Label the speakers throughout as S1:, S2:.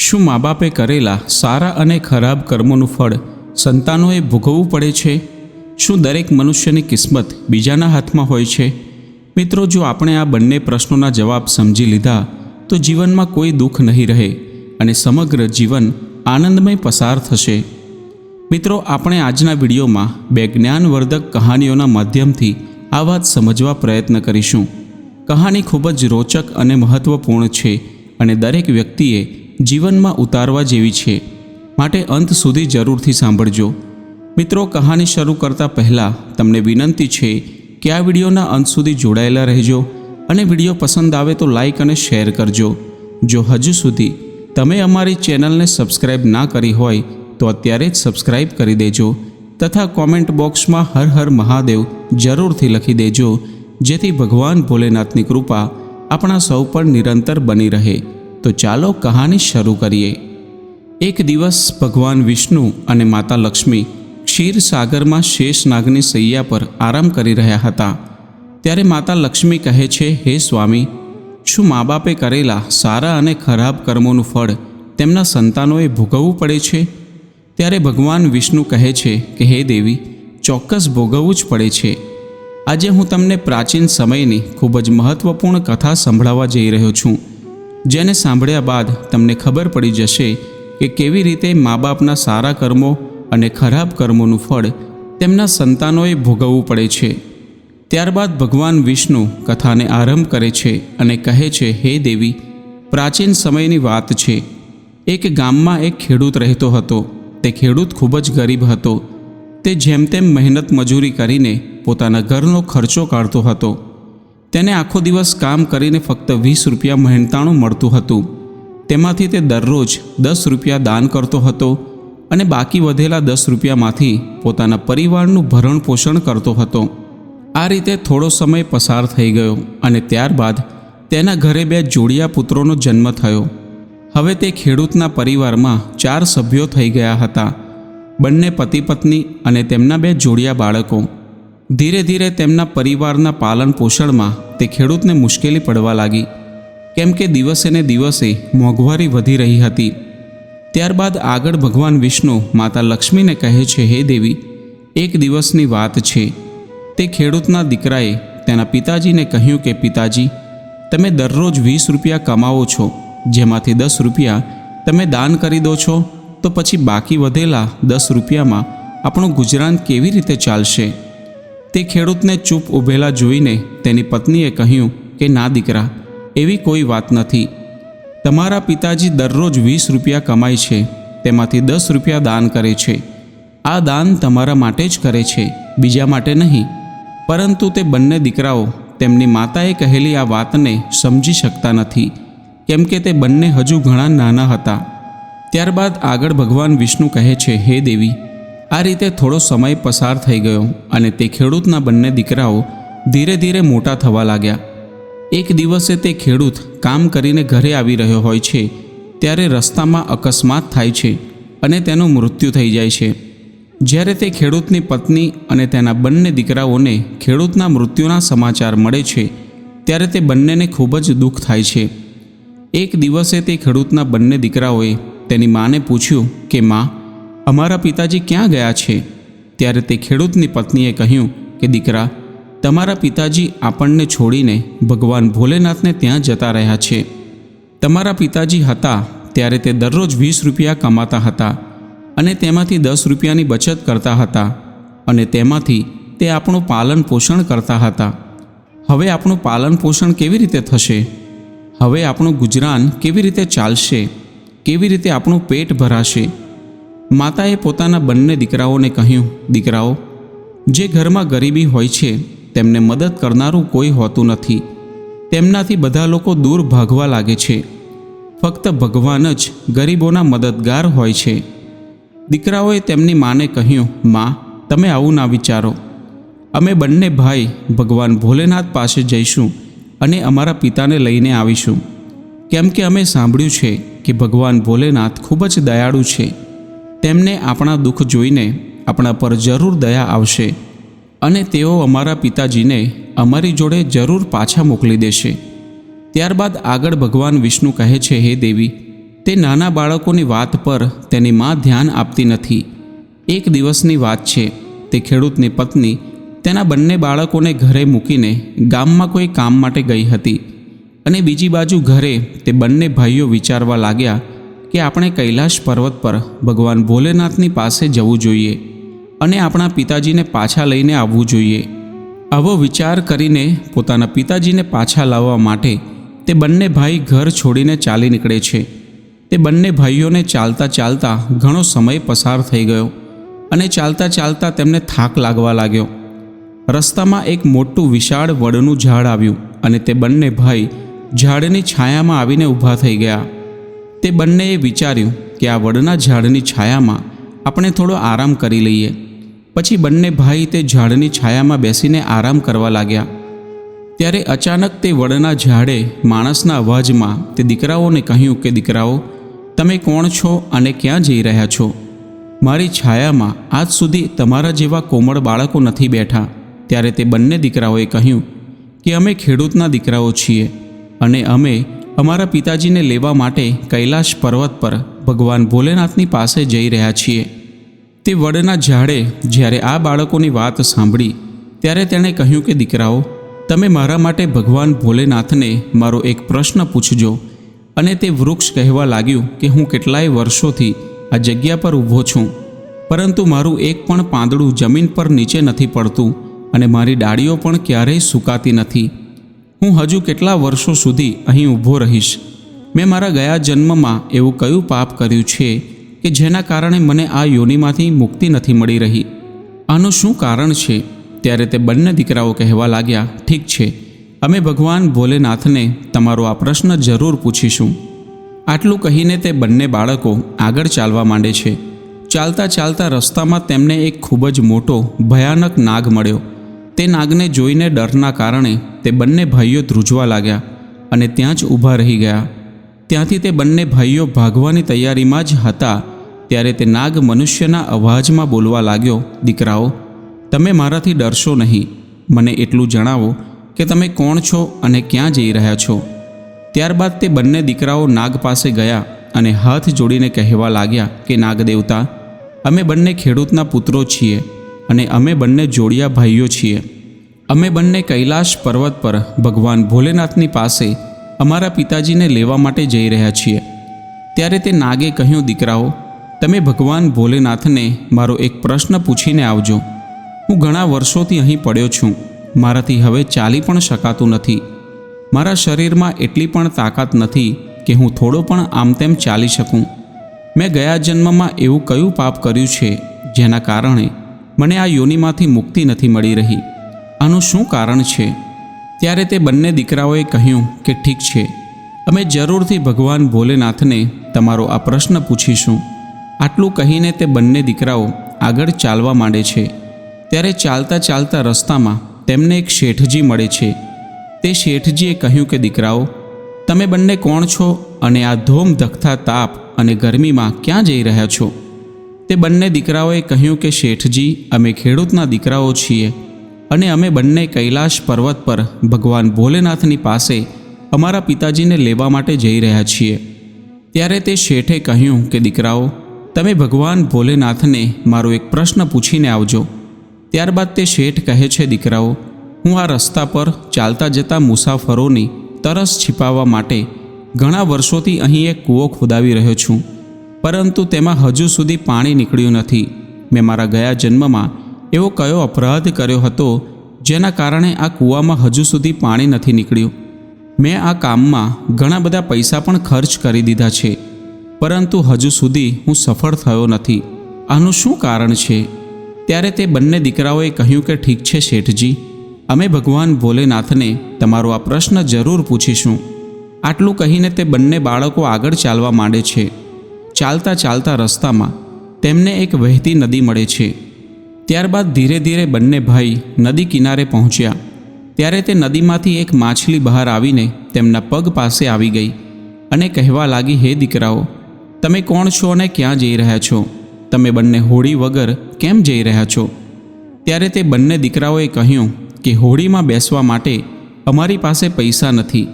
S1: શું મા બાપે કરેલા સારા અને ખરાબ કર્મોનું ફળ સંતાનોએ ભોગવવું પડે છે? શું દરેક મનુષ્યની કિસ્મત બીજાના હાથમાં હોય છે? મિત્રો, જો આપણે આ બંને પ્રશ્નોના જવાબ સમજી લીધા તો જીવનમાં કોઈ દુઃખ નહીં રહે અને સમગ્ર જીવન આનંદમય પસાર થશે. મિત્રો, આપણે આજના વિડીયોમાં બે જ્ઞાનવર્ધક કહાનીઓના માધ્યમથી આ વાત સમજવા પ્રયત્ન કરીશું. કહાની ખૂબ જ રોચક અને મહત્વપૂર્ણ છે અને દરેક વ્યક્તિએ જીવનમાં ઉતારવા જેવી છે, માટે અંત સુધી જરૂરથી સાંભળજો. મિત્રો, કહાની શરૂ કરતાં પહેલાં તમને વિનંતી છે કે આ વિડીયોના અંત સુધી જોડાયેલા રહેજો અને વિડીયો પસંદ આવે તો લાઈક અને શેર કરજો. જો હજુ સુધી તમે અમારી ચેનલને સબસ્ક્રાઈબ ના કરી હોય તો અત્યારે જ સબસ્ક્રાઈબ કરી દેજો તથા કોમેન્ટ બોક્સમાં હર હર મહાદેવ જરૂરથી લખી દેજો, જેથી ભગવાન ભોલેનાથની કૃપા આપણા સૌ પર નિરંતર બની રહે. તો ચાલો કહાની શરૂ કરીએ. એક દિવસ ભગવાન વિષ્ણુ અને માતા લક્ષ્મી ક્ષીરસાગરમાં શેષનાગની સૈયા પર આરામ કરી રહ્યા હતા. ત્યારે માતા લક્ષ્મી કહે છે, હે સ્વામી, શું મા બાપે કરેલા સારા અને ખરાબ કર્મોનું ફળ તેમના સંતાનોએ ભોગવવું પડે છે? ત્યારે ભગવાન વિષ્ણુ કહે છે કે હે દેવી, ચોક્કસ ભોગવવું જ પડે છે. આજે હું તમને પ્રાચીન સમયની ખૂબ જ મહત્વપૂર્ણ કથા સંભળાવવા જઈ રહ્યો છું, જેને સાંભળ્યા બાદ તમને ખબર પડી જશે કે કેવી રીતે મા બાપના સારા કર્મો અને ખરાબ કર્મોનું ફળ તેમના સંતાનોએ ભોગવવું પડે છે. ત્યારબાદ ભગવાન વિષ્ણુ કથાને આરંભ કરે છે અને કહે છે, હે દેવી, પ્રાચીન સમયની વાત છે. એક ગામમાં એક ખેડૂત રહેતો હતો. તે ખેડૂત ખૂબ જ ગરીબ હતો. તે જેમ તેમ મહેનત મજૂરી કરીને પોતાના ઘરનો ખર્ચો કાઢતો હતો. તેને આખો દિવસ કામ કરીને ફક્ત 20 રૂપિયા મહેનતાણું મળતું હતું. તેમાંથી તે દરરોજ 10 રૂપિયા દાન કરતો હતો અને બાકી વધેલા 10 રૂપિયામાંથી પોતાના પરિવારનું ભરણ પોષણ કરતો હતો. આ રીતે થોડો સમય પસાર થઈ ગયો અને ત્યારબાદ તેના ઘરે 2 જોડિયા પુત્રોનો જન્મ થયો. હવે તે ખેડૂતના પરિવારમાં 4 સભ્યો થઈ ગયા હતા, બંને પતિ પત્ની અને તેમના 2 જોડિયા બાળકો. ધીરે ધીરે તેમના પરિવારના પાલન પોષણમાં તે ખેડૂતને મુશ્કેલી પડવા લાગી, કેમ કે દિવસે ને દિવસે મોંઘવારી વધી રહી હતી. ત્યારબાદ આગળ ભગવાન વિષ્ણુ માતા લક્ષ્મીને કહે છે, હે દેવી, એક દિવસની વાત છે. તે ખેડૂતના દીકરાએ તેના પિતાજીને કહ્યું કે પિતાજી, તમે દરરોજ 20 રૂપિયા કમાવો છો, જેમાંથી 10 રૂપિયા તમે દાન કરી દો છો, તો પછી બાકી વધેલા 10 રૂપિયામાં આપણું ગુજરાન કેવી રીતે ચાલશે? તે ખેડૂતને ચૂપ ઊભેલા જોઈને તેની પત્નીએ કહ્યું કે ના દીકરા, એવી કોઈ વાત નથી. તમારા પિતાજી દરરોજ 20 રૂપિયા કમાય છે, તેમાંથી 10 રૂપિયા દાન કરે છે. આ દાન તમારા માટે જ કરે છે, બીજા માટે નહીં. પરંતુ તે બંને દીકરાઓ તેમની માતાએ કહેલી આ વાતને સમજી શકતા નથી, કેમ કે તે બંને હજુ ઘણા નાના હતા. ત્યારબાદ આગળ ભગવાન વિષ્ણુ કહે છે, હે દેવી, આ રીતે થોડો સમય પસાર થઈ ગયો અને તે ખેડૂતના બંને દીકરાઓ ધીરે ધીરે મોટા થવા લાગ્યા. એક દિવસે તે ખેડૂત કામ કરીને ઘરે આવી રહ્યો હોય છે, ત્યારે રસ્તામાં અકસ્માત થાય છે અને તેનું મૃત્યુ થઈ જાય છે. જ્યારે તે ખેડૂતની પત્ની અને તેના બંને દીકરાઓને ખેડૂતના મૃત્યુના સમાચાર મળે છે, ત્યારે તે બંનેને ખૂબ જ દુઃખ થાય છે. એક દિવસે તે ખેડૂતના બંને દીકરાઓએ તેની માને પૂછ્યું કે માં, અમારા પિતાજી ક્યાં ગયા છે? ત્યારે તે ખેડૂતની પત્નીએ કહ્યું કે દીકરા, તમારા પિતાજી આપણને છોડીને ભગવાન ભોલેનાથને ત્યાં જતા રહ્યા છે. તમારા પિતાજી હતા ત્યારે તે દરરોજ 20 રૂપિયા કમાતા હતા અને તેમાંથી 10 રૂપિયાની બચત કરતા હતા અને તેમાંથી તે આપણું પાલન પોષણ કરતા હતા. હવે આપણું પાલન પોષણ કેવી રીતે થશે? હવે આપણું ગુજરાન કેવી રીતે ચાલશે? કેવી રીતે આપણું પેટ ભરાશે? માતાએ પોતાના બંને દીકરાઓને કહ્યું, દીકરાઓ, જે ઘરમાં ગરીબી હોય છે તેમને મદદ કરનારું કોઈ હોતું નથી. તેમનાથી બધા લોકો દૂર ભાગવા લાગે છે. ફક્ત ભગવાન જ ગરીબોના મદદગાર હોય છે. દીકરાઓએ તેમની માને કહ્યું, માં, તમે આવું ના વિચારો. અમે બંને ભાઈ ભગવાન ભોલેનાથ પાસે જઈશું અને અમારા પિતાને લઈને આવીશું, કેમ કે અમે સાંભળ્યું છે કે ભગવાન ભોલેનાથ ખૂબ જ દયાળુ છે. તેમને આપણા દુઃખ જોઈને આપણા પર જરૂર દયા આવશે અને તેઓ અમારા પિતાજીને અમારી જોડે જરૂર પાછા મોકલી દેશે. ત્યારબાદ આગળ ભગવાન વિષ્ણુ કહે છે, હે દેવી, તે નાના બાળકોની વાત પર તેની મા ધ્યાન આપતી નથી. એક દિવસની વાત છે. તે ખેડૂતની પત્ની તેના બંને બાળકોને ઘરે મૂકીને ગામમાં કોઈ કામ માટે ગઈ હતી અને બીજી બાજુ ઘરે તે બંને ભાઈઓ વિચારવા લાગ્યા કે આપણે કૈલાશ પર્વત પર ભગવાન ભોલેનાથની પાસે જવું જોઈએ અને આપણા પિતાજીને પાછા લઈને આવવું જોઈએ. આવો વિચાર કરીને પોતાના પિતાજીને પાછા લાવવા માટે તે બંને ભાઈ ઘર છોડીને ચાલી નીકળે છે. તે બંને ભાઈઓને ચાલતા ચાલતા ઘણો સમય પસાર થઈ ગયો અને ચાલતા ચાલતા તેમને થાક લાગવા લાગ્યો. રસ્તામાં એક મોટું વિશાળ વડનું ઝાડ આવ્યું અને તે બંને ભાઈ ઝાડની છાયામાં આવીને ઊભા થઈ ગયા. તે બંનેએ વિચાર્યું કે આ વડના ઝાડની છાયામાં આપણે થોડો આરામ કરી લઈએ. પછી બંને ભાઈ તે ઝાડની છાયામાં બેસીને આરામ કરવા લાગ્યા. ત્યારે અચાનક તે વડના ઝાડે માણસના અવાજમાં તે દીકરાઓને કહ્યું કે દીકરાઓ, તમે કોણ છો અને ક્યાં જઈ રહ્યા છો? મારી છાયામાં આજ સુધી તમારા જેવા કોમળ બાળકો નથી બેઠા. ત્યારે તે બંને દીકરાઓએ કહ્યું કે અમે ખેડૂતના દીકરાઓ છીએ અને અમે અમારા પિતાજીને લેવા માટે કૈલાશ પર્વત પર ભગવાન ભોલેનાથની પાસે જઈ રહ્યા છીએ. તે વડના ઝાડે જ્યારે આ બાળકોની વાત સાંભળી ત્યારે તેણે કહ્યું કે દીકરાઓ, તમે મારા માટે ભગવાન ભોલેનાથને મારો એક પ્રશ્ન પૂછજો. અને તે વૃક્ષ કહેવા લાગ્યું કે હું કેટલાય વર્ષોથી આ જગ્યા પર ઊભો છું, પરંતુ મારું એક પણ પાંદડું જમીન પર નીચે નથી પડતું અને મારી ડાળીઓ પણ ક્યારેય સુકાતી નથી. હું હજુ કેટલા વર્ષો સુધી અહીં ઊભો રહીશ? મેં મારા ગયા જન્મમાં એવું કયું પાપ કર્યું છે કે જેના કારણે મને આ યોનિમાંથી મુક્તિ નથી મળી રહી? આનું શું કારણ છે? ત્યારે તે બંને દીકરાઓ કહેવા લાગ્યા, ઠીક છે, અમે ભગવાન ભોલેનાથને તમારો આ પ્રશ્ન જરૂર પૂછીશું. આટલું કહીને તે બંને બાળકો આગળ ચાલવા માંડે છે. ચાલતા ચાલતા રસ્તામાં તેમને એક ખૂબ જ મોટો ભયાનક નાગ મળ્યો. તે નાગને જોઈને ડરના કારણે તે બંને ભાઈઓ ધ્રુજવા લાગ્યા અને ત્યાં જ ઊભા રહી ગયા. ત્યાંથી તે બંને ભાઈઓ ભાગવાની તૈયારીમાં જ હતા ત્યારે તે નાગ મનુષ્યના અવાજમાં બોલવા લાગ્યો, દીકરાઓ, તમે મારાથી ડરશો નહીં. મને એટલું જણાવો કે તમે કોણ છો અને ક્યાં જઈ રહ્યા છો? ત્યારબાદ તે બંને દીકરાઓ નાગ પાસે ગયા અને હાથ જોડીને કહેવા લાગ્યા કે નાગ દેવતા, અમે બંને ખેડૂતના પુત્રો છીએ અને અમે બંને જોડિયા ભાઈઓ છીએ. અમે બંને કૈલાશ પર્વત પર ભગવાન ભોલેનાથની પાસે અમારા પિતાજીને લેવા માટે જઈ રહ્યા છીએ. ત્યારે તે નાગે કહ્યું, દીકરાઓ, તમે ભગવાન ભોલેનાથને મારો એક પ્રશ્ન પૂછીને આવજો. હું ઘણા વર્ષોથી અહીં પડ્યો છું. મારાથી હવે ચાલી પણ શકાતું નથી. મારા શરીરમાં એટલી પણ તાકાત નથી કે હું થોડો પણ આમ તેમ ચાલી શકું. મેં ગયા જન્મમાં એવું કયું પાપ કર્યું છે જેના કારણે મને આ યોનિમાંથી મુક્તિ નથી મળી રહી? આનું શું કારણ છે? ત્યારે તે બંને દીકરાઓએ કહ્યું કે ઠીક છે, અમે જરૂરથી ભગવાન ભોલેનાથને તમારો આ પ્રશ્ન પૂછીશું. આટલું કહીને તે બંને દીકરાઓ આગળ ચાલવા માંડે છે. ત્યારે ચાલતા ચાલતા રસ્તામાં તેમને એક શેઠજી મળે છે. તે શેઠજીએ કહ્યું કે દીકરાઓ, તમે બંને કોણ છો અને આ ધોમ ધખતા તાપ અને ગરમીમાં ક્યાં જઈ રહ્યા છો? તે બંને દીકરાઓએ કહ્યું કે શેઠજી, અમે ખેડૂતના દીકરાઓ છીએ અને અમે બંને કૈલાશ પર્વત પર ભગવાન ભોલેનાથની પાસે અમારા પિતાજીને લેવા માટે જઈ રહ્યા છીએ. ત્યારે તે શેઠે કહ્યું કે દીકરાઓ, તમે ભગવાન ભોલેનાથને મારો એક પ્રશ્ન પૂછીને આવજો. ત્યારબાદ તે શેઠ કહે છે, દીકરાઓ, હું આ રસ્તા પર ચાલતા જતા મુસાફરોની તરસ છિપાવવા માટે ઘણા વર્ષોથી અહીં એક કૂવો ખોદાવી રહ્યો છું, પરંતુ તેમાં હજુ સુધી પાણી નીકળ્યું નથી. મેં મારા ગયા જન્મમાં એવો કયો અપરાધ કર્યો હતો જેના કારણે આ કૂવામાં હજુ સુધી પાણી નથી નીકળ્યું? મેં આ કામમાં ઘણા બધા પૈસા પણ ખર્ચ કરી દીધા છે, પરંતુ હજુ સુધી હું સફળ થયો નથી. આનું શું કારણ છે? ત્યારે તે બંને દીકરાઓએ કહ્યું કે ઠીક છે શેઠજી, અમે ભગવાન ભોલેનાથને તમારો આ પ્રશ્ન જરૂર પૂછીશું. આટલું કહીને તે બંને બાળકો આગળ ચાલવા માંડે છે. ચાલતા ચાલતા રસ્તામાં તેમને એક વહેતી નદી મળે છે. ત્યારબાદ ધીરે ધીરે બંને ભાઈ નદી કિનારે પહોંચ્યા. ત્યારે તે નદીમાંથી એક માછલી બહાર આવીને તેમના પગ પાસે આવી ગઈ અને કહેવા લાગી, હે દીકરાઓ, તમે કોણ છો અને ક્યાં જઈ રહ્યા છો? તમે બંને હોડી વગર કેમ જઈ રહ્યા છો? ત્યારે તે બંને દીકરાઓએ કહ્યું કે હોડીમાં બેસવા માટે અમારી પાસે પૈસા નથી.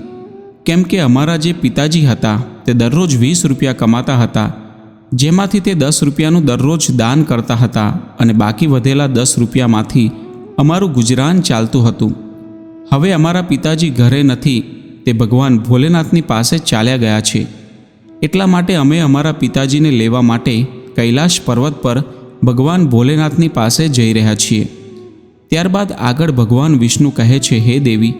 S1: કેમ કે અમારા જે પિતાજી હતા તે દરરોજ 20 રૂપિયા કમાતા હતા, જેમાંથી તે 10 રૂપિયાનું દરરોજ દાન કરતા હતા અને બાકી વધેલા 10 રૂપિયામાંથી અમારું ગુજરાન ચાલતું હતું. હવે અમારા પિતાજી ઘરે નથી, તે ભગવાન ભોલેનાથની પાસે ચાલ્યા ગયા છે. એટલા માટે અમે અમારા પિતાજીને લેવા માટે કૈલાશ પર્વત પર ભગવાન ભોલેનાથની પાસે જઈ રહ્યા છીએ. ત્યારબાદ આગળ ભગવાન વિષ્ણુ કહે છે, હે દેવી,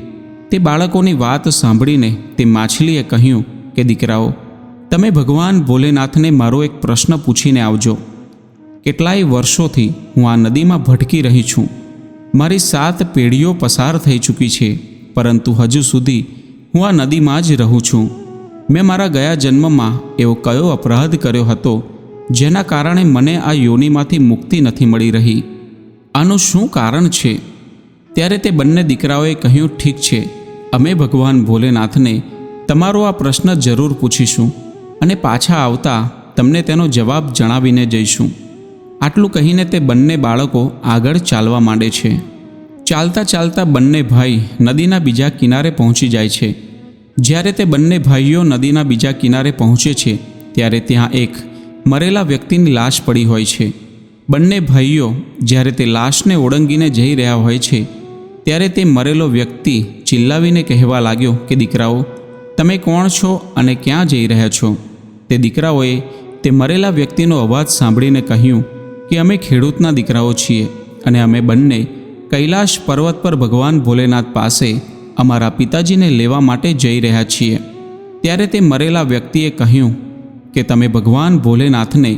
S1: તે બાળકોની વાત સાંભળીને તે માછલીએ કહ્યું કે દીકરાઓ, તમે ભગવાન ભોલેનાથને મારો એક પ્રશ્ન પૂછીને આવજો. કેટલાય વર્ષોથી હું આ નદીમાં ભટકી રહી છું. મારી 7 પેઢીઓ પસાર થઈ ચૂકી છે, પરંતુ હજુ સુધી હું આ નદીમાં જ રહું છું. મેં મારા ગયા જન્મમાં એવો કયો અપરાધ કર્યો હતો જેના કારણે મને આ યોનિમાંથી મુક્તિ નથી મળી રહી? આનું શું કારણ છે? ત્યારે તે બંને દીકરાઓએ કહ્યું, ઠીક છે, અમે ભગવાન ભોલેનાથને તમારો આ પ્રશ્ન જરૂર પૂછીશું અને પાછા આવતા તમને તેનો જવાબ જણાવીને જઈશું. આટલું કહીને તે બંને બાળકો આગળ ચાલવા માંડે છે. ચાલતા ચાલતા બંને ભાઈ નદીના બીજા કિનારે પહોંચી જાય છે. જ્યારે તે બંને ભાઈઓ નદીના બીજા કિનારે પહોંચે છે ત્યારે ત્યાં એક મરેલા વ્યક્તિની લાશ પડી હોય છે. બંને ભાઈઓ જ્યારે તે લાશને ઓળંગીને જઈ રહ્યા હોય છે ત્યારે તે મરેલો વ્યક્તિ ચિલ્લાવીને કહેવા લાગ્યો કે દીકરાઓ, તમે કોણ છો અને ક્યાં જઈ રહ્યા છો? તે દીકરાઓએ તે મરેલા વ્યક્તિનો અવાજ સાંભળીને કહ્યું કે અમે ખેડૂતના દીકરાઓ છીએ અને અમે બંને કૈલાશ પર્વત પર ભગવાન ભોલેનાથ પાસે અમારા પિતાજીને લેવા માટે જઈ રહ્યા છીએ. ત્યારે તે મરેલા વ્યક્તિએ કહ્યું કે તમે ભગવાન ભોલેનાથને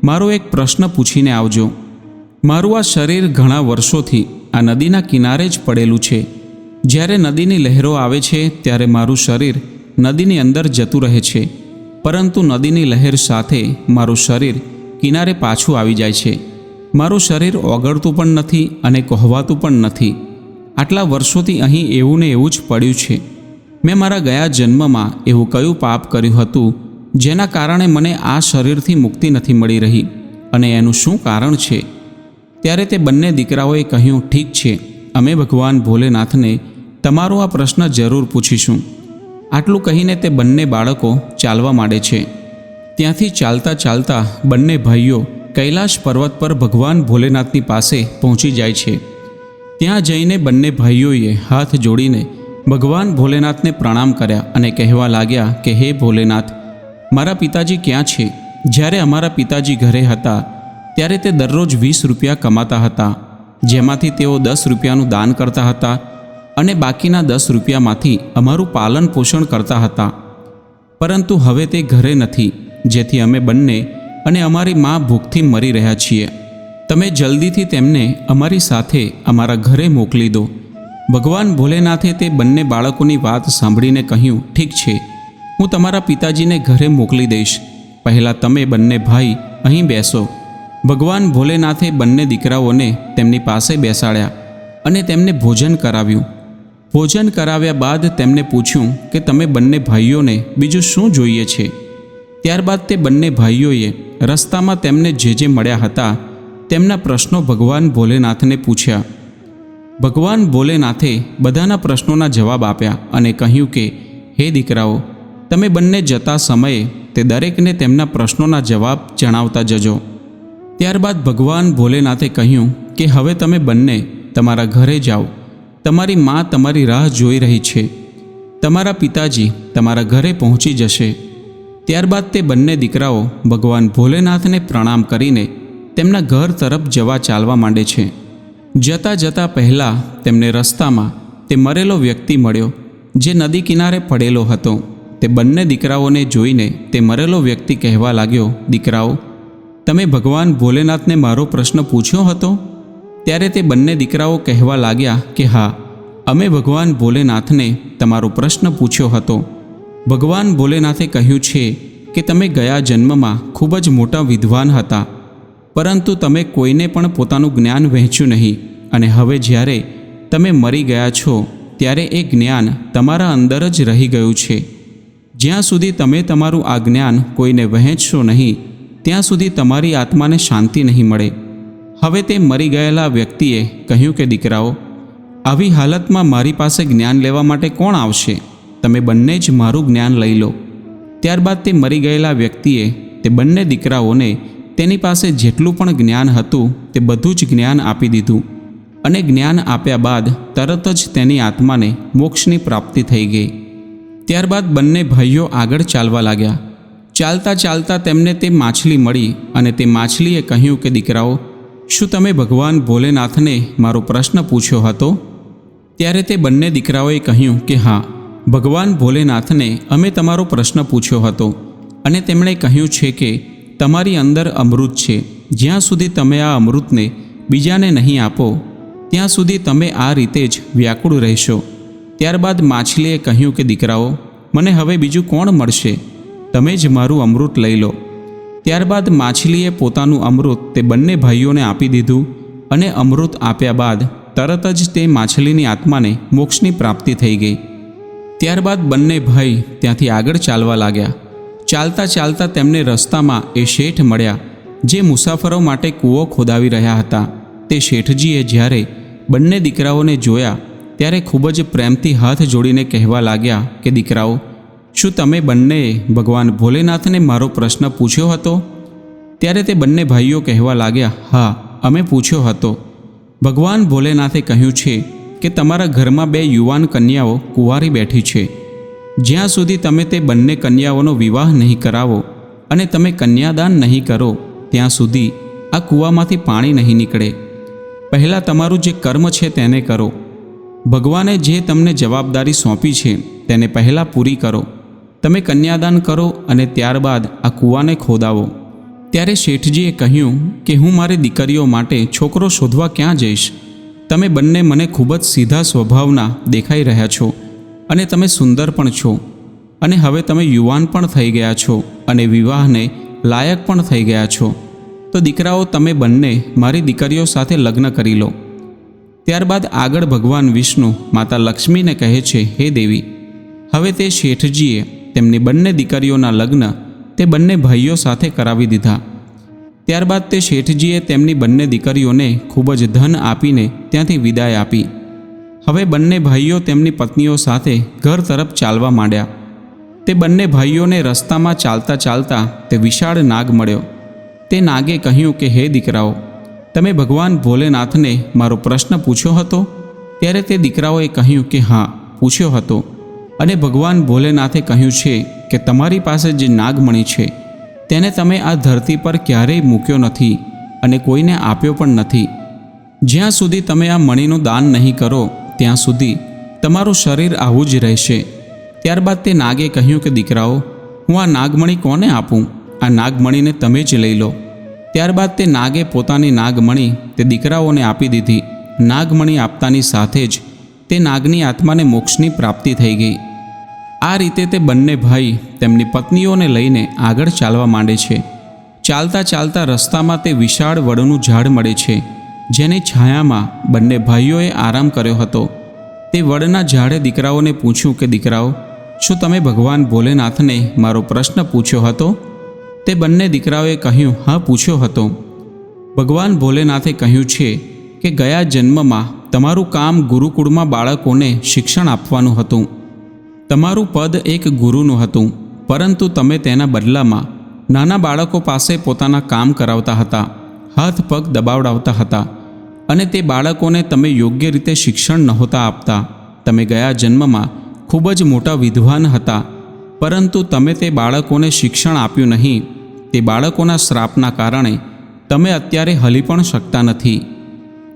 S1: મારો એક પ્રશ્ન પૂછીને આવજો. મારું આ શરીર ઘણા વર્ષોથી આ નદીના કિનારે જ પડેલું છે. જ્યારે નદીની લહેરો આવે છે ત્યારે મારું શરીર નદીની અંદર જતું રહે છે, પરંતુ નદીની લહેર સાથે મારું શરીર કિનારે પાછું આવી જાય છે. મારું શરીર ઓગળતું પણ નથી અને કહેવાતું પણ નથી. આટલા વર્ષોથી અહીં એવું ને એવું જ પડ્યું છે. મેં મારા ગયા જન્મમાં એવું કયું પાપ કર્યું હતું જેના કારણે મને આ શરીરથી મુક્તિ નથી મળી રહી અને એનું શું કારણ છે? ત્યારે તે બંને દીકરાઓએ કહ્યું, ઠીક છે, અમે ભગવાન ભોલેનાથને તમારો આ પ્રશ્ન જરૂર પૂછીશું. આટલું કહીને તે બંને બાળકો ચાલવા માંડે છે. ત્યાંથી ચાલતા ચાલતા બંને ભાઈઓ કૈલાશ પર્વત પર ભગવાન ભોલેનાથની પાસે પહોંચી જાય છે. ત્યાં જઈને બંને ભાઈઓએ હાથ જોડીને ભગવાન ભોલેનાથને પ્રણામ કર્યા અને કહેવા લાગ્યા કે હે ભોલેનાથ, મારા પિતાજી ક્યાં છે? જ્યારે અમારા પિતાજી ઘરે હતા ત્યારે તે દરરોજ 20 રૂપિયા કમાતા હતા, જેમાંથી તેઓ 10 રૂપિયાનું દાન કરતા હતા અને બાકીના 10 રૂપિયામાંથી અમારું પાલન પોષણ કરતા હતા. પરંતુ હવે તે ઘરે નથી, જેથી અમે બંને અને અમારી મા ભૂખથી મરી રહ્યા છીએ. તમે જલ્દીથી તેમને અમારી સાથે અમારા ઘરે મોકલી દો. ભગવાન ભોલેનાથે તે બંને બાળકોની વાત સાંભળીને કહ્યું, ઠીક છે, હું તમારા પિતાજીને ઘરે મોકલી દઈશ. પહેલાં તમે બંને ભાઈ અહીં બેસો. ભગવાન ભોલેનાથે બંને દીકરાઓને તેમની પાસે બેસાડ્યા અને તેમને ભોજન કરાવ્યું. ભોજન કરાવ્યા બાદ તેમને પૂછ્યું કે તમે બંને ભાઈઓને બીજું શું જોઈએ છે? ત્યારબાદ તે બંને ભાઈઓએ રસ્તામાં તેમને જે મળ્યા હતા તેમના પ્રશ્નો ભગવાન ભોલેનાથને પૂછ્યા. ભગવાન ભોલેનાથે બધાના પ્રશ્નોના જવાબ આપ્યા અને કહ્યું કે હે દીકરાઓ, તમે બંને જતા સમયે તે દરેકને તેમના પ્રશ્નોના જવાબ જણાવતા જજો. ત્યારબાદ ભગવાન ભોલેનાથે કહ્યું કે હવે તમે બંને તમારા ઘરે જાઓ. તમારી મા તમારી રાહ જોઈ રહી છે. તમારા પિતાજી તમારા ઘરે પહોંચી જશે. ત્યારબાદ તે બંને દીકરાઓ ભગવાન ભોલેનાથને પ્રણામ કરીને તેમના ઘર તરફ જવા ચાલવા માંડે છે. જતાં જતાં પહેલાં તેમને રસ્તામાં તે મરેલો વ્યક્તિ મળ્યો જે નદી કિનારે પડેલો હતો. તે બંને દીકરાઓને જોઈને તે મરેલો વ્યક્તિ કહેવા લાગ્યો, દીકરાઓ, તમે ભગવાન ભોલેનાથને મારો પ્રશ્ન પૂછ્યો હતો? ત્યારે તે બંને દીકરાઓ કહેવા લાગ્યા કે હા, અમે ભગવાન ભોલેનાથને તમારો પ્રશ્ન પૂછ્યો હતો. ભગવાન ભોલેનાથે કહ્યું છે કે તમે ગયા જન્મમાં ખૂબ જ મોટા વિદ્વાન હતા, પરંતુ તમે કોઈને પણ પોતાનું જ્ઞાન વહેંચ્યું નહીં અને હવે જ્યારે તમે મરી ગયા છો ત્યારે એ જ્ઞાન તમારા અંદર જ રહી ગયું છે. જ્યાં સુધી તમે તમારું આ જ્ઞાન કોઈને વહેંચશો નહીં ત્યાં સુધી તમારી આત્માને શાંતિ નહીં મળે. હવે તે મરી ગયેલા વ્યક્તિએ કહ્યું કે દીકરાઓ, આવી હાલતમાં મારી પાસે જ્ઞાન લેવા માટે કોણ આવશે? તમે બંને જ મારું જ્ઞાન લઈ લો. ત્યારબાદ તે મરી ગયેલા વ્યક્તિએ તે બંને દીકરાઓને તેની પાસે જેટલું પણ જ્ઞાન હતું તે બધું જ જ્ઞાન આપી દીધું, અને જ્ઞાન આપ્યા બાદ તરત જ તેની આત્માને મોક્ષની પ્રાપ્તિ થઈ ગઈ. ત્યારબાદ બંને ભાઈઓ આગળ ચાલવા લાગ્યા. ચાલતા ચાલતા તેમને તે માછલી મળી, અને તે માછલીએ કહ્યું કે દીકરાઓ, શું તમે ભગવાન ભોલેનાથને મારો પ્રશ્ન પૂછ્યો હતો? ત્યારે તે બંને દીકરાઓએ કહ્યું કે હા, ભગવાન ભોલેનાથને અમે તમારો પ્રશ્ન પૂછ્યો હતો, અને તેમણે કહ્યું છે કે તમારી અંદર અમૃત છે. જ્યાં સુધી તમે આ અમૃતને બીજાને નહીં આપો ત્યાં સુધી તમે આ રીતે જ વ્યાકુળ રહેશો. ત્યારબાદ માછલીએ કહ્યું કે દીકરાઓ, મને હવે બીજું કોણ મળશે? તમે જ મારું અમૃત લઈ લો. ત્યારબાદ માછલીએ પોતાનું અમૃત તે બંને ભાઈઓને આપી દીધું, અને અમૃત આપ્યા બાદ તરત જ તે માછલીની આત્માને મોક્ષની પ્રાપ્તિ થઈ ગઈ. ત્યારબાદ બંને ભાઈ ત્યાંથી આગળ ચાલવા લાગ્યા. ચાલતા ચાલતા તેમને રસ્તામાં એ શેઠ મળ્યા, જે મુસાફરો માટે કૂવો ખોદાવી રહ્યા હતા. તે શેઠજીએ જ્યારે બંને દીકરાઓને જોયા ત્યારે ખૂબ જ પ્રેમથી હાથ જોડીને કહેવા લાગ્યા કે દીકરાઓ, શું તમે બંનેએ ભગવાન ભોલેનાથને મારો પ્રશ્ન પૂછ્યો હતો? ત્યારે તે બંને ભાઈઓ કહેવા લાગ્યા, હા, અમે પૂછ્યો હતો. ભગવાન ભોલેનાથે કહ્યું છે કે તમારા ઘરમાં 2 યુવાન કન્યાઓ કુંવારી બેઠી છે. જ્યાં સુધી તમે તે બંને કન્યાઓનો વિવાહ નહીં કરાવો અને તમે કન્યાદાન નહીં કરો ત્યાં સુધી આ કૂવામાંથી પાણી નહીં નીકળે. પહેલાં તમારું જે કર્મ છે તેને કરો. ભગવાને જે તમને જવાબદારી સોંપી છે તેને પહેલાં પૂરી કરો. તમે કન્યાદાન કરો અને ત્યારબાદ આ કૂવાને ખોદાવો. ત્યારે શેઠજીએ કહ્યું કે હું મારી દીકરીઓ માટે છોકરો શોધવા ક્યાં જઈશ? તમે બંને મને ખૂબ જ સીધા સ્વભાવના દેખાઈ રહ્યા છો, અને તમે સુંદર પણ છો, અને હવે તમે યુવાન પણ થઈ ગયા છો અને વિવાહને લાયક પણ થઈ ગયા છો. તો દીકરાઓ, તમે બંને મારી દીકરીઓ સાથે લગ્ન કરી લો. ત્યારબાદ આગળ ભગવાન વિષ્ણુ માતા લક્ષ્મીને કહે છે, હે દેવી, હવે તે શેઠજીએ તેમની બંને દીકરીઓના લગ્ન તે બંને ભાઈઓ સાથે કરાવી દીધા. ત્યારબાદ તે શેઠજીએ તેમની બંને દીકરીઓને ખૂબ જ ધન આપીને ત્યાંથી વિદાય આપી. હવે બંને ભાઈઓ તેમની પત્નીઓ સાથે ઘર તરફ ચાલવા માંડ્યા. તે બંને ભાઈઓને રસ્તામાં ચાલતા ચાલતા તે વિશાળ નાગ મળ્યો. તે નાગે કહ્યું કે હે દીકરાઓ, તમે ભગવાન ભોલેનાથને મારો પ્રશ્ન પૂછ્યો હતો? ત્યારે તે દીકરાઓએ કહ્યું કે હા, પૂછ્યો હતો. અને ભગવાન ભોલેનાથે કહ્યું છે કે તમારી પાસે જે નાગમણી છે તેને તમે આ ધરતી પર ક્યારેય મૂક્યો નથી અને કોઈને આપ્યો પણ નથી. જ્યાં સુધી તમે આ મણીનું દાન નહીં કરો ત્યાં સુધી તમારું શરીર આવું જ રહેશે. ત્યારબાદ તે નાગે કહ્યું કે દીકરાઓ, હું આ નાગમણી કોને આપું? આ નાગમણીને તમે જ લઈ લો. ત્યારબાદ તે નાગે પોતાની નાગમણી તે દીકરાઓને આપી દીધી. નાગમણી આપતાની સાથે જ તે નાગની આત્માને મોક્ષની પ્રાપ્તિ થઈ ગઈ. આ રીતે તે બંને ભાઈ તેમની પત્નીઓને લઈને આગળ ચાલવા માંડે છે. ચાલતા ચાલતા રસ્તામાં તે વિશાળ વડનું ઝાડ મળે છે, જેની છાયામાં બંને ભાઈઓએ આરામ કર્યો હતો. તે વડના ઝાડે દીકરાઓને પૂછ્યું કે દીકરાઓ, શું તમે ભગવાન ભોલેનાથને મારો પ્રશ્ન પૂછ્યો હતો? તે બંને દીકરાઓએ કહ્યું, હા, પૂછ્યો હતો. ભગવાન ભોલેનાથે કહ્યું છે કે ગયા જન્મમાં તમારું કામ ગુરુકુળમાં બાળકોને શિક્ષણ આપવાનું હતું. તમારું પદ એક ગુરુનું હતું, પરંતુ તમે તેના બદલામાં નાના બાળકો પાસે પોતાના કામ કરાવતા હતા, હાથ પગ દબાવડાવતા હતા, અને તે બાળકોને તમે યોગ્ય રીતે શિક્ષણ નહોતા આપતા. તમે ગયા જન્મમાં ખૂબ જ મોટા વિદ્વાન હતા, પરંતુ તમે તે બાળકોને શિક્ષણ આપ્યું નહીં. તે બાળકોના શ્રાપના કારણે તમે અત્યારે હલી પણ શકતા નથી.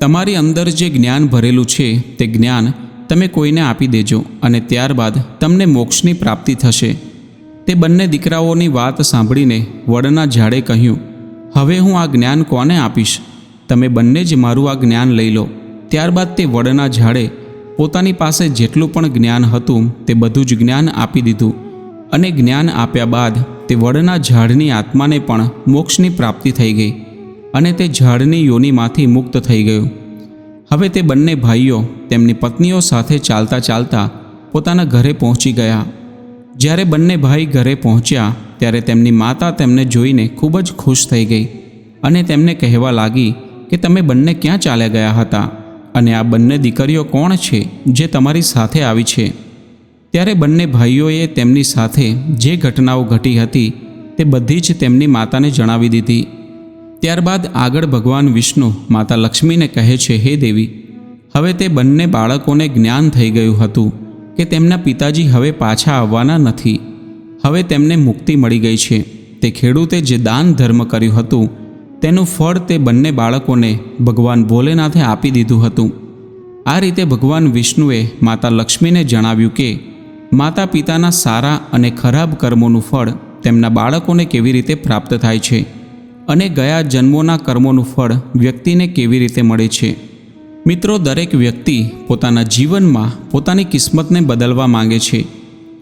S1: તમારી અંદર જે જ્ઞાન ભરેલું છે તે જ્ઞાન તમે કોઈને આપી દેજો, અને ત્યારબાદ તમને મોક્ષની પ્રાપ્તિ થશે. તે બંને દીકરાઓની વાત સાંભળીને વડના ઝાડે કહ્યું, હવે હું આ જ્ઞાન કોને આપીશ? તમે બંને જ મારું આ જ્ઞાન લઈ લો. ત્યારબાદ તે વડના ઝાડે પોતાની પાસે જેટલું પણ જ્ઞાન હતું તે બધું જ જ્ઞાન આપી દીધું, અને જ્ઞાન આપ્યા બાદ તે વડના ઝાડની આત્માને પણ મોક્ષની પ્રાપ્તિ થઈ ગઈ, અને તે ઝાડની યોનિમાંથી મુક્ત થઈ ગયું. હવે તે બંને ભાઈઓ તેમની પત્નીઓ સાથે ચાલતા ચાલતા પોતાના ઘરે પહોંચી ગયા. જ્યારે બંને ભાઈ ઘરે પહોંચ્યા ત્યારે તેમની માતા તેમને જોઈને ખૂબ જ ખુશ થઈ ગઈ, અને તેમને કહેવા લાગી કે તમે બંને ક્યાં ચાલ્યા ગયા હતા, અને આ બંને દીકરીઓ કોણ છે જે તમારી સાથે આવી છે? ત્યારે બંને ભાઈઓએ તેમની સાથે જે ઘટનાઓ ઘટી હતી તે બધી જ તેમની માતાને જણાવી દીધી. ત્યારબાદ આગળ ભગવાન વિષ્ણુ માતા લક્ષ્મીને કહે છે, હે દેવી, હવે તે બંને બાળકોને જ્ઞાન થઈ ગયું હતું કે તેમના પિતાજી હવે પાછા આવવાના નથી. હવે તેમને મુક્તિ મળી ગઈ છે. તે ખેડૂતે જે દાન ધર્મ કર્યું હતું તેનું ફળ તે બંને બાળકોને ભગવાન ભોલેનાથે આપી દીધું હતું. આ રીતે ભગવાન વિષ્ણુએ માતા લક્ષ્મીને જણાવ્યું કે માતા પિતાના સારા અને ખરાબ કર્મોનું ફળ તેમના બાળકોને કેવી રીતે પ્રાપ્ત થાય છે અને ગયા જન્મોના કર્મોનું ફળ વ્યક્તિને કેવી રીતે મળે છે. મિત્રો, દરેક વ્યક્તિ પોતાના જીવનમાં પોતાની કિસ્મતને બદલવા માંગે છે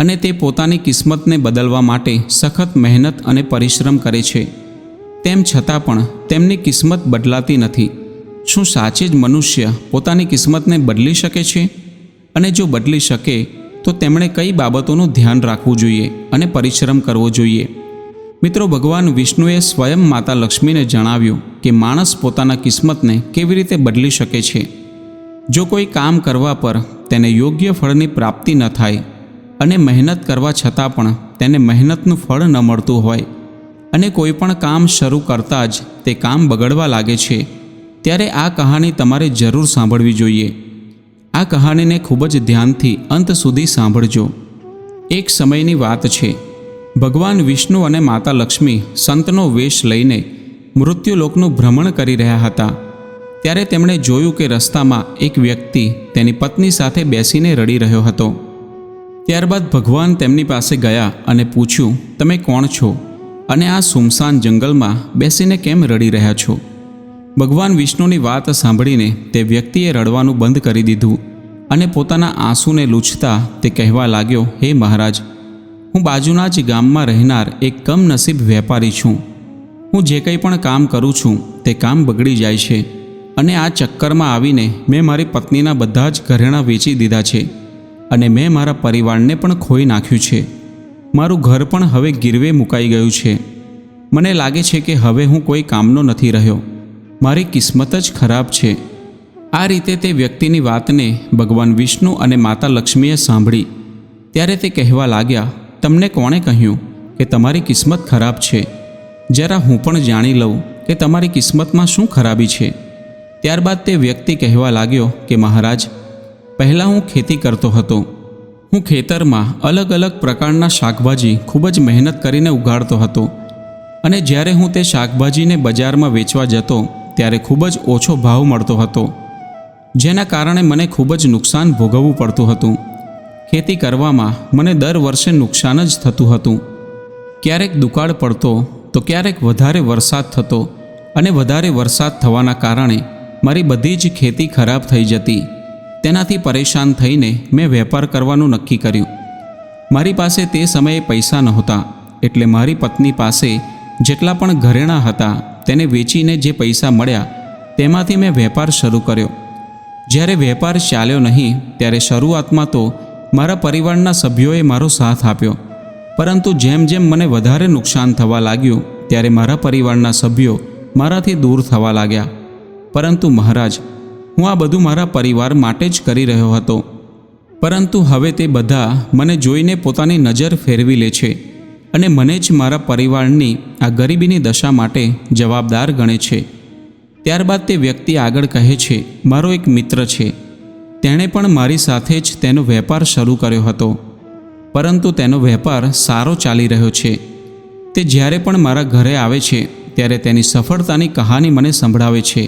S1: અને તે પોતાની કિસ્મતને બદલવા માટે સખત મહેનત અને પરિશ્રમ કરે છે. તેમ છતાં પણ તેમની કિસ્મત બદલાતી નથી. શું સાચે જ મનુષ્ય પોતાની કિસ્મતને બદલી શકે છે? અને જો બદલી શકે તો તેમણે કઈ બાબતોનું ધ્યાન રાખવું જોઈએ અને પરિશ્રમ કરવો જોઈએ? મિત્રો, ભગવાન વિષ્ણુએ સ્વયં માતા લક્ષ્મીને જણાવ્યું કે માણસ પોતાના કિસ્મતને કેવી રીતે બદલી શકે છે. જો કોઈ કામ કરવા પર તેને યોગ્ય ફળની પ્રાપ્તિ ન થાય અને મહેનત કરવા છતાં પણ તેને મહેનતનું ફળ ન મળતું હોય અને કોઈ પણ કામ શરૂ કરતાં જ તે કામ બગડવા લાગે છે, ત્યારે આ કહાની તમારે જરૂર સાંભળવી જોઈએ. આ કહાનીને ખૂબ જ ધ્યાનથી અંત સુધી સાંભળજો. એક સમયની વાત છે. ભગવાન વિષ્ણુ અને માતા લક્ષ્મી સંતનો વેશ લઈને મૃત્યુલોકનું ભ્રમણ કરી રહ્યા હતા. ત્યારે તેમણે જોયું કે રસ્તામાં એક વ્યક્તિ તેની પત્ની સાથે બેસીને રડી રહ્યો હતો. ત્યારબાદ ભગવાન તેમની પાસે ગયા અને પૂછ્યું, તમે કોણ છો અને આ સુમસાન જંગલમાં બેસીને કેમ રડી રહ્યા છો? ભગવાન વિષ્ણુની વાત સાંભળીને તે વ્યક્તિએ રડવાનું બંધ કરી દીધું અને પોતાના આંસુને લૂછતા તે કહેવા લાગ્યો, હે મહારાજ, હું બાજુના જ ગામમાં રહેનાર એક કમનસીબ વેપારી છું. હું જે કંઈ પણ કામ કરું છું તે કામ બગડી જાય છે અને આ ચક્કરમાં આવીને મેં મારી પત્નીના બધા જ ઘરેણાં વેચી દીધા છે અને મેં મારા પરિવારને પણ ખોઈ નાખ્યું છે. મારું ઘર પણ હવે ગીરવે મુકાઈ ગયું છે. મને લાગે છે કે હવે હું કોઈ કામનો નથી રહ્યો. મારી કિસ્મત જ ખરાબ છે. આ રીતે તે વ્યક્તિની વાતને ભગવાન વિષ્ણુ અને માતા લક્ષ્મીએ સાંભળી. ત્યારે તે કહેવા લાગ્યા, તમને કોણે કહ્યું કે તમારી કિસ્મત ખરાબ છે? જરા હું પણ જાણી લઉં કે તમારી કિસ્મતમાં શું ખરાબી છે. ત્યારબાદ તે વ્યક્તિ કહેવા લાગ્યો કે મહારાજ, પહેલાં હું ખેતી કરતો હતો. હું ખેતરમાં અલગ અલગ પ્રકારના શાકભાજી ખૂબ જ મહેનત કરીને ઉગાડતો હતો અને જ્યારે હું તે શાકભાજીને બજારમાં વેચવા જતો ત્યારે ખૂબ જ ઓછો ભાવ મળતો હતો, જેના કારણે મને ખૂબ જ નુકસાન ભોગવવું પડતું હતું. ખેતી કરવામાં મને દર વર્ષે નુકસાન જ થતું હતું. ક્યારેક દુકાળ પડતો તો ક્યારેક વધારે વરસાદ થતો અને વધારે વરસાદ થવાના કારણે મારી બધી જ ખેતી ખરાબ થઈ જતી. તેનાથી પરેશાન થઈને મેં વેપાર કરવાનું નક્કી કર્યું. મારી પાસે તે સમયે પૈસા નહોતા, એટલે મારી પત્ની પાસે જેટલા પણ ઘરેણાં હતા તેને વેચીને જે પૈસા મળ્યા તેમાંથી મેં વેપાર શરૂ કર્યો. જ્યારે વેપાર ચાલ્યો નહીં ત્યારે શરૂઆતમાં તો મારા પરિવારના સભ્યોએ મારો સાથ આપ્યો, પરંતુ જેમ જેમ મને વધારે નુકસાન થવા લાગ્યું ત્યારે મારા પરિવારના સભ્યો મારાથી દૂર થવા લાગ્યા. પરંતુ મહારાજ, હું આ બધું મારા પરિવાર માટે જ કરી રહ્યો હતો, પરંતુ હવે તે બધા મને જોઈને પોતાની નજર ફેરવી લે છે અને મને જ મારા પરિવારની આ ગરીબીની દશા માટે જવાબદાર ગણે છે. ત્યારબાદ તે વ્યક્તિ આગળ કહે છે, મારો એક મિત્ર છે, તેણે પણ મારી સાથે જ તેનો વેપાર શરૂ કર્યો હતો, પરંતુ તેનો વેપાર સારો ચાલી રહ્યો છે. તે જ્યારે પણ મારા ઘરે આવે છે ત્યારે તેની સફળતાની કહાની મને સંભળાવે છે.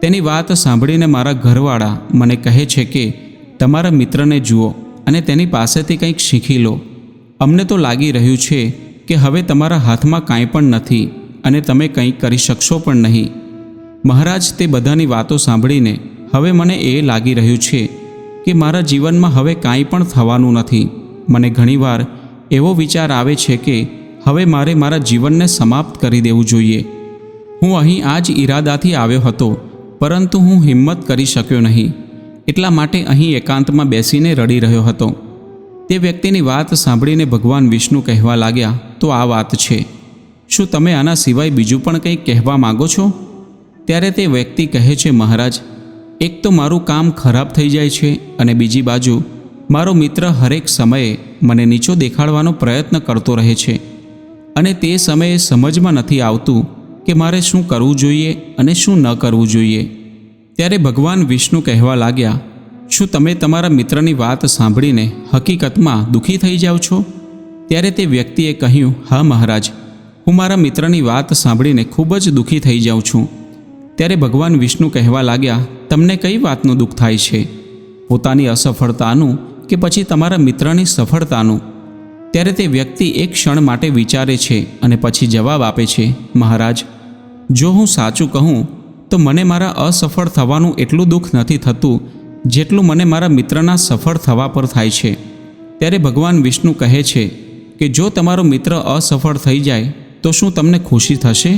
S1: તેની વાત સાંભળીને મારા ઘરવાળા મને કહે છે કે તમારા મિત્રને જુઓ અને તેની પાસેથી કંઈક શીખી લો. અમને તો લાગી રહ્યું છે કે હવે તમારા હાથમાં કાંઈ પણ નથી અને તમે કંઈ કરી શકશો પણ નહીં. મહારાજ, તે બધાની વાતો સાંભળીને હવે મને એ લાગી રહ્યું છે કે મારા જીવનમાં હવે કાંઈ પણ થવાનું નથી. મને ઘણીવાર એવો વિચાર આવે છે કે હવે મારે મારા જીવનને સમાપ્ત કરી દેવું જોઈએ. હું અહીં આ જ ઈરાદાથી આવ્યો હતો, પરંતુ હું હિંમત કરી શક્યો નહીં, એટલા માટે અહીં એકાંતમાં બેસીને રડી રહ્યો હતો. તે વ્યક્તિની વાત સાંભળીને ભગવાન વિષ્ણુ કહેવા લાગ્યા, તો આ વાત છે, શું તમે આના સિવાય બીજું પણ કંઈક કહેવા માગો છો? ત્યારે તે વ્યક્તિ કહે છે, મહારાજ, એક તો મારું કામ ખરાબ થઈ જાય છે અને બીજી બાજુ મારો મિત્ર હરેક સમયે મને નીચો દેખાડવાનો પ્રયત્ન કરતો રહે છે અને તે સમયે સમજમાં નથી આવતું કે મારે શું કરવું જોઈએ અને શું ન કરવું જોઈએ. ત્યારે ભગવાન વિષ્ણુ કહેવા લાગ્યા, શું તમે તમારા મિત્રની વાત સાંભળીને હકીકતમાં દુઃખી થઈ જાઓ છો? ત્યારે તે વ્યક્તિએ કહ્યું, હા મહારાજ, હું મારા મિત્રની વાત સાંભળીને ખૂબ જ દુઃખી થઈ જાઉં છું. ત્યારે ભગવાન વિષ્ણુ કહેવા લાગ્યા, તમને કઈ વાતનું દુઃખ થાય છે? પોતાની અસફળતાનું કે પછી તમારા મિત્રની સફળતાનું? ત્યારે તે વ્યક્તિ એક ક્ષણ માટે વિચારે છે અને પછી જવાબ આપે છે, મહારાજ, જો હું સાચું કહું તો મને મારા અસફળ થવાનું એટલું દુઃખ નથી થતું જેટલું મને મારા મિત્રના સફળ થવા પર થાય છે. ત્યારે ભગવાન વિષ્ણુ કહે છે કે જો તમારો મિત્ર અસફળ થઈ જાય તો શું તમને ખુશી થશે?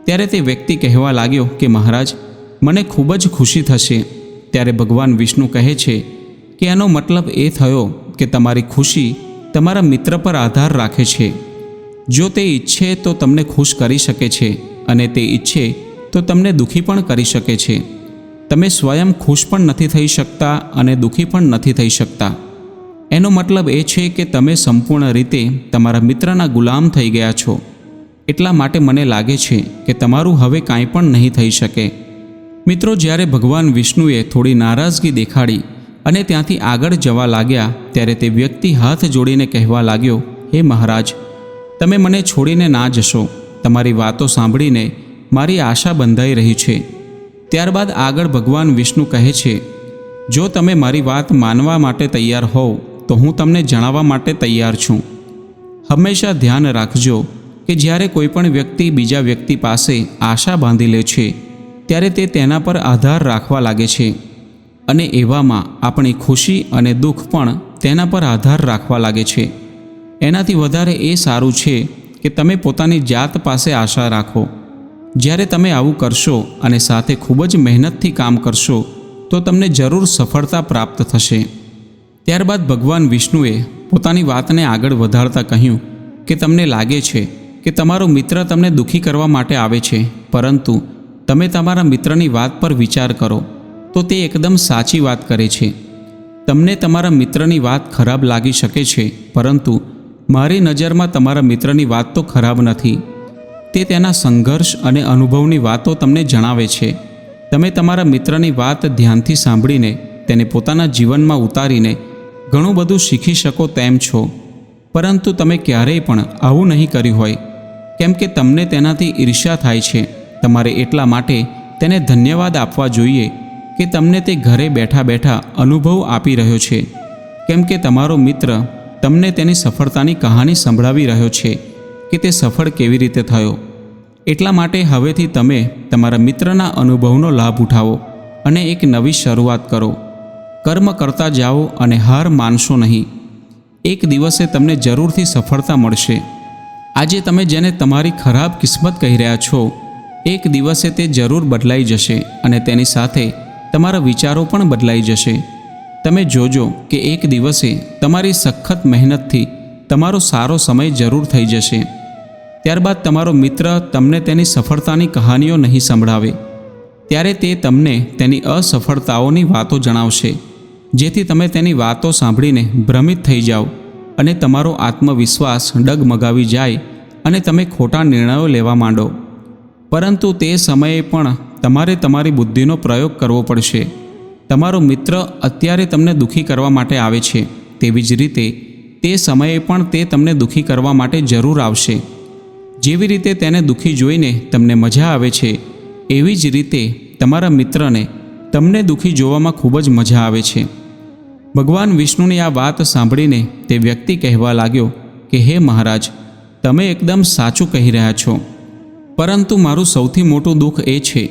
S1: ત્યારે તે વ્યક્તિ કહેવા લાગ્યો કે મહારાજ, મને ખૂબ જ ખુશી થશે. ત્યારે ભગવાન વિષ્ણુ કહે છે કે એનો મતલબ એ થયો કે તમારી ખુશી તમારા મિત્ર પર આધાર રાખે છે. જો તે ઈચ્છે તો તમને ખુશ કરી શકે છે અને તે ઈચ્છે તો તમને દુઃખી પણ કરી શકે છે. તમે સ્વયં ખુશ પણ નથી થઈ શકતા અને દુઃખી પણ નથી થઈ શકતા. એનો મતલબ એ છે કે તમે સંપૂર્ણ રીતે તમારા મિત્રના ગુલામ થઈ ગયા છો. એટલા માટે મને લાગે છે કે તમારું હવે કાંઈ પણ નહીં થઈ શકે. મિત્રો, જ્યારે ભગવાન વિષ્ણુએ થોડી નારાજગી દેખાડી અને ત્યાંથી આગળ જવા લાગ્યા ત્યારે તે વ્યક્તિ હાથ જોડીને કહેવા લાગ્યો, હે મહારાજ, તમે મને છોડીને ના જશો. તમારી વાતો સાંભળીને મારી આશા બંધાઈ રહી છે. ત્યારબાદ આગળ ભગવાન વિષ્ણુ કહે છે, જો તમે મારી વાત માનવા માટે તૈયાર હોવ તો હું તમને જણાવવા માટે તૈયાર છું. હંમેશા ધ્યાન રાખજો કે જ્યારે કોઈ પણ વ્યક્તિ બીજા વ્યક્તિ પાસે આશા બાંધી લે છે ત્યારે તે તેના પર આધાર રાખવા લાગે છે અને એવામાં આપણી ખુશી અને દુઃખ પણ તેના પર આધાર રાખવા લાગે છે. એનાથી વધારે એ સારું છે કે તમે પોતાની જાત પાસે આશા રાખો. જ્યારે તમે આવું કરશો અને સાથે ખૂબ જ મહેનતથી કામ કરશો તો તમને જરૂર સફળતા પ્રાપ્ત થશે. ત્યારબાદ ભગવાન વિષ્ણુએ પોતાની વાતને આગળ વધારતા કહ્યું કે તમને લાગે છે કે તમારો મિત્ર તમને દુઃખી કરવા માટે આવે છે, પરંતુ તમે તમારા મિત્રની વાત પર વિચાર કરો તો તે એકદમ સાચી વાત કરે છે. તમને તમારા મિત્રની વાત ખરાબ લાગી શકે છે, પરંતુ મારી નજરમાં તમારા મિત્રની વાત તો ખરાબ નથી. તે તેના સંઘર્ષ અને અનુભવની વાતો તમને જણાવે છે. તમે તમારા મિત્રની વાત ધ્યાનથી સાંભળીને તેને પોતાના જીવનમાં ઉતારીને ઘણું બધું શીખી શકો તેમ છો. પરંતુ તમે ક્યારેય પણ આવું નહીં કર્યું હોય, કેમ કે તમને તેનાથી ઈર્ષ્યા થાય છે. તમારે એટલા માટે તેને ધન્યવાદ આપવા જોઈએ કે તમને તે ઘરે બેઠા બેઠા અનુભવ આપી રહ્યો છે, કેમ કે તમારો મિત્ર તમને તેની સફળતાની કહાની સંભળાવી રહ્યો છે કે તે સફળ કેવી રીતે થયો. એટલા માટે હવેથી તમે તમારા મિત્રના અનુભવનો લાભ ઉઠાવો અને એક નવી શરૂઆત કરો. કર્મ કરતા જાઓ અને હાર માનશો નહીં. એક દિવસે તમને જરૂરથી સફળતા મળશે. આજે તમે જેને તમારી ખરાબ કિસ્મત કહી રહ્યા છો, એક દિવસે તે જરૂર બદલાઈ જશે અને તેની સાથે તમારા વિચારો પણ બદલાઈ જશે. તમે જોજો કે એક દિવસે તમારી સખત મહેનતથી તમારો સારો સમય જરૂર થઈ જશે. ત્યારબાદ તમારો મિત્ર તમને તેની સફળતાની કહાનીઓ નહીં સંભળાવે. ત્યારે તે તમને તેની અસફળતાઓની વાતો જણાવશે, જેથી તમે તેની વાતો સાંભળીને ભ્રમિત થઈ જાઓ અને તમારો આત્મવિશ્વાસ ડગમગાવી જાય અને તમે ખોટા નિર્ણયો લેવા માંડો. પરંતુ તે સમયે પણ તમારે તમારી બુદ્ધિનો પ્રયોગ કરવો પડશે. તમારો મિત્ર અત્યારે તમને દુઃખી કરવા માટે આવે છે, તેવી જ રીતે તે સમયે પણ તે તમને દુઃખી કરવા માટે જરૂર આવશે. જેવી રીતે તેને દુઃખી જોઈને તમને મજા આવે છે, એવી જ રીતે તમારા મિત્રને તમને દુઃખી જોવામાં ખૂબ જ મજા આવે છે. ભગવાન વિષ્ણુની આ વાત સાંભળીને તે વ્યક્તિ કહેવા લાગ્યો કે હે મહારાજ, તમે એકદમ સાચું કહી રહ્યા છો, પરંતુ મારું સૌથી મોટું દુઃખ એ છે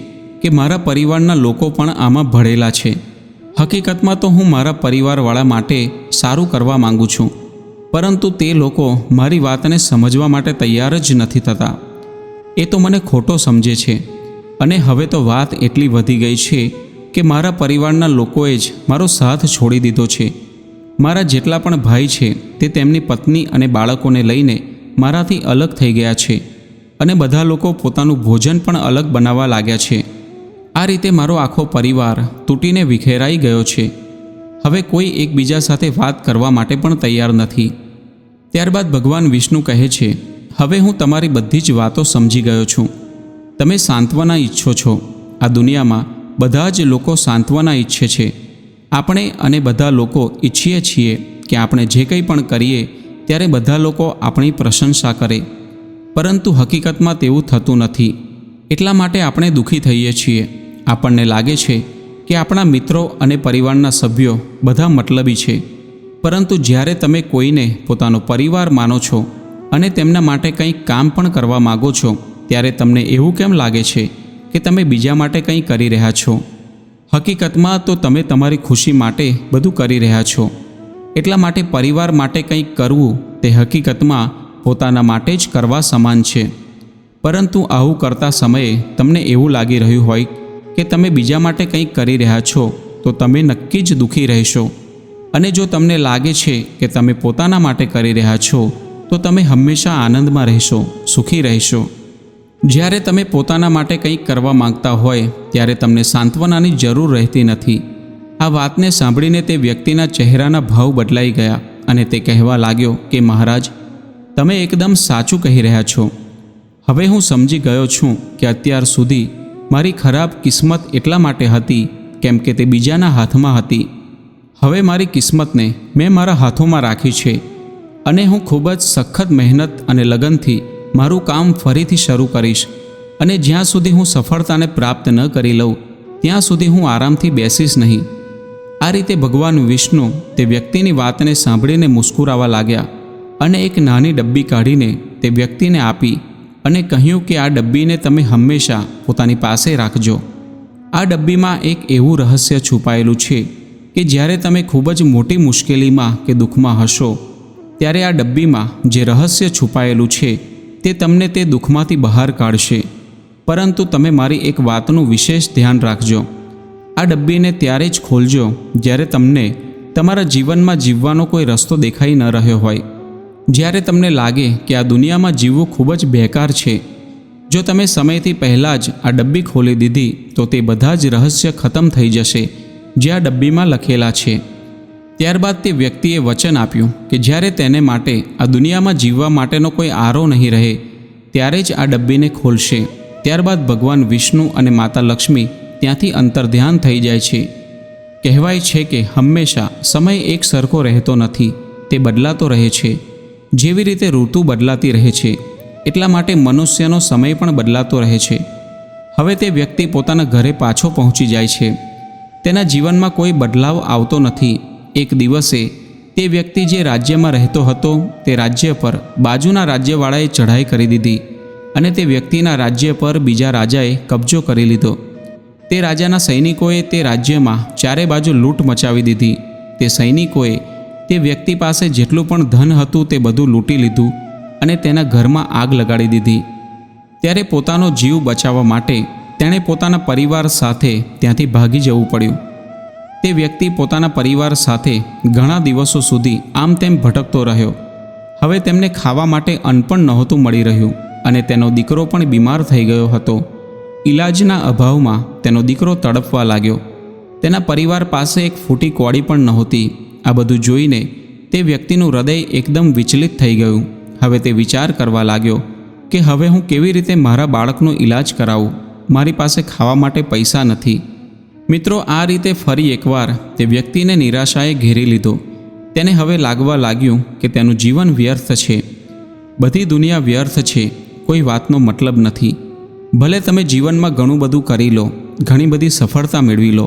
S1: કે મારા પરિવારના લોકો પણ આમાં ભળેલા છે. હકીકતમાં તો હું મારા પરિવારવાળા માટે સારું કરવા માંગુ છું, પરંતુ તે લોકો મારી વાતને સમજવા માટે તૈયાર જ નથી થતા. એ તો મને ખોટો સમજે છે અને હવે તો વાત એટલી વધી ગઈ છે કે મારા પરિવારના લોકોએ જ મારો સાથ છોડી દીધો છે. મારા જેટલા પણ ભાઈ છે તે તેમની પત્ની અને બાળકોને લઈને મારાથી અલગ થઈ ગયા છે અને બધા લોકો પોતાનું ભોજન પણ અલગ બનાવવા લાગ્યા છે. આ રીતે મારો આખો પરિવાર તૂટીને વિખેરાઈ ગયો છે. હવે કોઈ એકબીજા સાથે વાત કરવા માટે પણ તૈયાર નથી. ત્યારબાદ ભગવાન વિષ્ણુ કહે છે, હવે હું તમારી બધી જ વાતો સમજી ગયો છું. તમે સાંત્વના ઈચ્છો છો. આ દુનિયામાં બધા જ લોકો સાંત્વના ઈચ્છે છે. આપણે અને બધા લોકો ઈચ્છીએ છીએ કે આપણે જે કંઈ પણ કરીએ ત્યારે બધા લોકો આપણી પ્રશંસા કરે, પરંતુ હકીકતમાં તેવું થતું નથી. એટલા માટે આપણે દુઃખી થઈએ છીએ. આપણને લાગે છે કે આપણા મિત્રો અને પરિવારના સભ્યો બધા મતલબી છે, પરંતુ જ્યારે તમે કોઈને પોતાનો પરિવાર માનો છો અને તેમના માટે કંઈક કામ પણ કરવા માગો છો, ત્યારે તમને એવું કેમ લાગે છે કે તમે બીજા માટે કંઈ કરી રહ્યા છો? હકીકતમાં તો તમે તમારી ખુશી માટે બધું કરી રહ્યા છો. એટલા માટે પરિવાર માટે કંઈક કરવું તે હકીકતમાં પોતાના માટે જ કરવા સમાન છે. પરંતુ આવું કરતા સમયે તમને એવું લાગી રહ્યું હોય કે તમે બીજા માટે કંઈક કરી રહ્યા છો, તો તમે નક્કી જ દુઃખી રહેશો. અને જો તમને લાગે છે કે તમે પોતાના માટે કરી રહ્યા છો, તો તમે હંમેશા આનંદમાં રહેશો, સુખી રહેશો. જ્યારે તમે પોતાના માટે કંઈક કરવા માંગતા હોય ત્યારે તમને સાંત્વનાની જરૂર રહેતી નથી. આ વાતને સાંભળીને તે વ્યક્તિના ચહેરાના ભાવ બદલાઈ ગયા અને તે કહેવા લાગ્યો કે મહારાજ, તમે એકદમ સાચું કહી રહ્યા છો. હવે હું સમજી ગયો છું કે અત્યાર સુધી મારી ખરાબ કિસ્મત એટલા માટે હતી કેમ કે તે બીજાના હાથમાં હતી. હવે મારી કિસ્મતને મેં મારા હાથોમાં રાખી છે અને હું ખૂબ જ સખત મહેનત અને લગનથી મારું કામ ફરીથી શરૂ કરીશ. અને જ્યાં સુધી હું સફળતાને પ્રાપ્ત ન કરી લઉં ત્યાં સુધી હું આરામથી બેસીશ નહીં. આ રીતે ભગવાન વિષ્ણુ તે વ્યક્તિની વાતને સાંભળીને મુસ્કુરાવા લાગ્યા અને એક નાની ડબ્બી કાઢીને તે વ્યક્તિને આપી અને કહ્યું કે આ ડબ્બીને તમે હંમેશા પોતાની પાસે રાખજો. આ ડબ્બીમાં એક એવું રહસ્ય છુપાયેલું છે કે જ્યારે તમે ખૂબ જ મોટી મુશ્કેલીમાં કે દુઃખમાં હશો ત્યારે આ ડબ્બીમાં જે રહસ્ય છુપાયેલું છે તે તમને તે દુઃખમાંથી બહાર કાઢશે. પરંતુ તમે મારી એક વાતનું વિશેષ ધ્યાન રાખજો. આ ડબ્બીને ત્યારે જ ખોલજો જ્યારે તમને તમારા જીવનમાં જીવવાનો કોઈ રસ્તો દેખાઈ ન રહ્યો હોય, જ્યારે તમને લાગે કે આ દુનિયામાં જીવવું ખૂબ જ બેકાર છે. જો તમે સમયથી પહેલાં જ આ ડબ્બી ખોલી દીધી તો તે બધા જ રહસ્ય ખતમ થઈ જશે જે આ ડબ્બીમાં લખેલા છે. ત્યારબાદ તે વ્યક્તિએ વચન આપ્યું કે જ્યારે તેને માટે આ દુનિયામાં જીવવા માટેનો કોઈ આરો નહીં રહે ત્યારે જ આ ડબ્બીને ખોલશે. ત્યારબાદ ભગવાન વિષ્ણુ અને માતા લક્ષ્મી ત્યાંથી અંતર્ધ્યાન થઈ જાય છે. કહેવાય છે કે હંમેશા સમય એક સરખો રહેતો નથી, તે બદલાતો રહે છે. જેવી રીતે ઋતુ બદલાતી રહે છે એટલા માટે મનુષ્યનો સમય પણ બદલાતો રહે છે. હવે તે વ્યક્તિ પોતાના ઘરે પાછો પહોંચી જાય છે. તેના જીવનમાં કોઈ બદલાવ આવતો નથી. એક દિવસે તે વ્યક્તિ જે રાજ્યમાં રહેતો હતો તે રાજ્ય પર બાજુના રાજ્યવાળાએ ચઢાઈ કરી દીધી અને તે વ્યક્તિના રાજ્ય પર બીજા રાજાએ કબજો કરી લીધો. તે રાજાના સૈનિકોએ તે રાજ્યમાં ચારે બાજુ લૂંટ મચાવી દીધી. તે સૈનિકોએ તે વ્યક્તિ પાસે જેટલું પણ ધન હતું તે બધું લૂંટી લીધું અને તેના ઘરમાં આગ લગાડી દીધી. ત્યારે પોતાનો જીવ બચાવવા માટે તેણે પોતાના પરિવાર સાથે ત્યાંથી ભાગી જવું પડ્યું. તે વ્યક્તિ પોતાના પરિવાર સાથે ઘણા દિવસો સુધી આમ તેમ ભટકતો રહ્યો. હવે તેમને ખાવા માટે અન્ન પણ નહોતું મળી રહ્યું અને તેનો દીકરો પણ બીમાર થઈ ગયો હતો. ઈલાજના અભાવમાં તેનો દીકરો તડપવા લાગ્યો. તેના પરિવાર પાસે એક ફૂટી કોડી પણ નહોતી. આ બધું જોઈને તે વ્યક્તિનું હૃદય એકદમ વિચલિત થઈ ગયું. હવે તે વિચાર કરવા લાગ્યો કે હવે હું કેવી રીતે મારા બાળકનો ઈલાજ કરાવું? મારી પાસે ખાવા માટે પૈસા નથી. મિત્રો, આ રીતે ફરી એકવાર તે વ્યક્તિને નિરાશાએ ઘેરી લીધો. તેને હવે લાગવા લાગ્યું કે તેનું જીવન વ્યર્થ છે. બધી દુનિયા વ્યર્થ છે, કોઈ વાતનો મતલબ નથી. ભલે તમે જીવનમાં ઘણું બધું કરી લો, ઘણી બધી સફળતા મેળવી લો,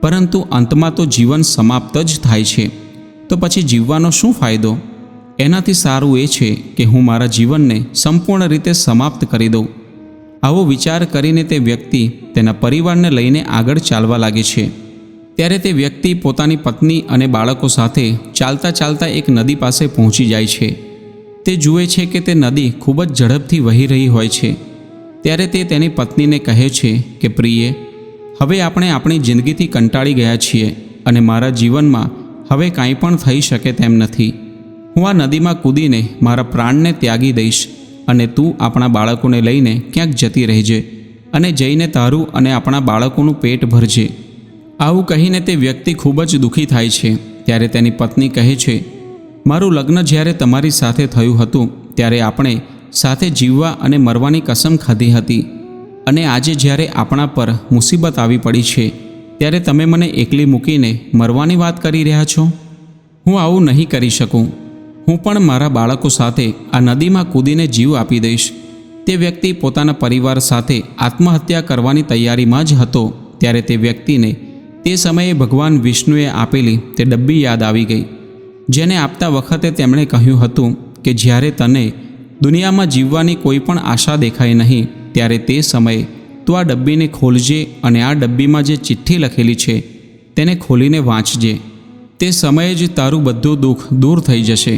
S1: પરંતુ અંતમાં તો જીવન સમાપ્ત જ થાય છે. તો પછી જીવવાનો શું ફાયદો? એનાથી સારું એ છે કે હું મારા જીવનને સંપૂર્ણ રીતે સમાપ્ત કરી દઉં. આવો વિચાર કરીને તે વ્યક્તિ તેના પરિવારને લઈને આગળ ચાલવા લાગે છે. ત્યારે તે વ્યક્તિ પોતાની પત્ની અને બાળકો સાથે ચાલતા ચાલતા એક નદી પાસે પહોંચી જાય છે. તે જુએ છે કે તે નદી ખૂબ જ ઝડપથી વહી રહી હોય છે. ત્યારે તે તેની પત્નીને કહે છે કે પ્રિય, હવે આપણે આપણી જિંદગીથી કંટાળી ગયા છીએ અને મારા જીવનમાં હવે કાંઈ પણ થઈ શકે તેમ નથી. હું આ નદીમાં કૂદીને મારા પ્રાણને ત્યાગી દઈશ અને તું આપણા બાળકોને લઈને ક્યાંક જતી રહેજે અને જઈને તારું અને આપણા બાળકોનું પેટ ભરજે. આવું કહીને તે વ્યક્તિ ખૂબ જ દુઃખી થાય છે. ત્યારે તેની પત્ની કહે છે, મારું લગ્ન જ્યારે તમારી સાથે થયું હતું ત્યારે આપણે સાથે જીવવા અને મરવાની કસમ ખાધી હતી, અને આજે જ્યારે આપણા પર મુસીબત આવી પડી છે ત્યારે તમે મને એકલી મૂકીને મરવાની વાત કરી રહ્યા છો. હું આવું નહીં કરી શકું. હું પણ મારા બાળકો સાથે આ નદીમાં કૂદીને જીવ આપી દઈશ. તે વ્યક્તિ પોતાના પરિવાર સાથે આત્મહત્યા કરવાની તૈયારીમાં જ હતો ત્યારે તે વ્યક્તિને તે સમયે ભગવાન વિષ્ણુએ આપેલી તે ડબ્બી યાદ આવી ગઈ, જેને આપતા વખતે તેમણે કહ્યું હતું કે જ્યારે તને દુનિયામાં જીવવાની કોઈ પણ આશા દેખાય નહીં ત્યારે તે સમયે તું આ ડબ્બીને ખોલજે અને આ ડબ્બીમાં જે ચિઠ્ઠી લખેલી છે તેને ખોલીને વાંચજે. તે સમયે જ તારું બધું દુઃખ દૂર થઈ જશે.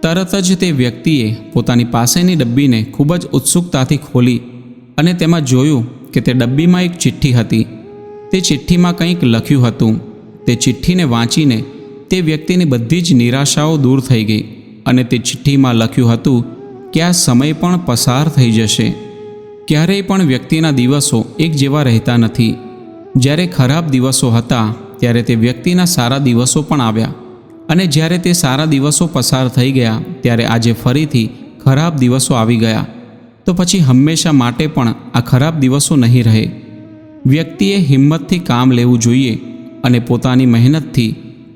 S1: તરત જ તે વ્યક્તિએ પોતાની પાસેની ડબ્બીને ખૂબ જ ઉત્સુકતાથી ખોલી અને તેમાં જોયું કે તે ડબ્બીમાં એક ચિઠ્ઠી હતી. તે ચિઠ્ઠીમાં કંઈક લખ્યું હતું. તે ચિઠ્ઠીને વાંચીને તે વ્યક્તિની બધી જ નિરાશાઓ દૂર થઈ ગઈ અને તે ચિઠ્ઠીમાં લખ્યું હતું કે આ સમય પણ પસાર થઈ જશે. ક્યારેય પણ વ્યક્તિના દિવસો એક જેવા રહેતા નથી. જ્યારે ખરાબ દિવસો હતા ત્યારે તે વ્યક્તિના સારા દિવસો પણ આવ્યા, અને જ્યારે તે સારા દિવસો પસાર થઈ ગયા ત્યારે આજે ફરીથી ખરાબ દિવસો આવી ગયા. તો પછી હંમેશા માટે પણ આ ખરાબ દિવસો નહીં રહે. વ્યક્તિએ હિંમતથી કામ લેવું જોઈએ અને પોતાની મહેનતથી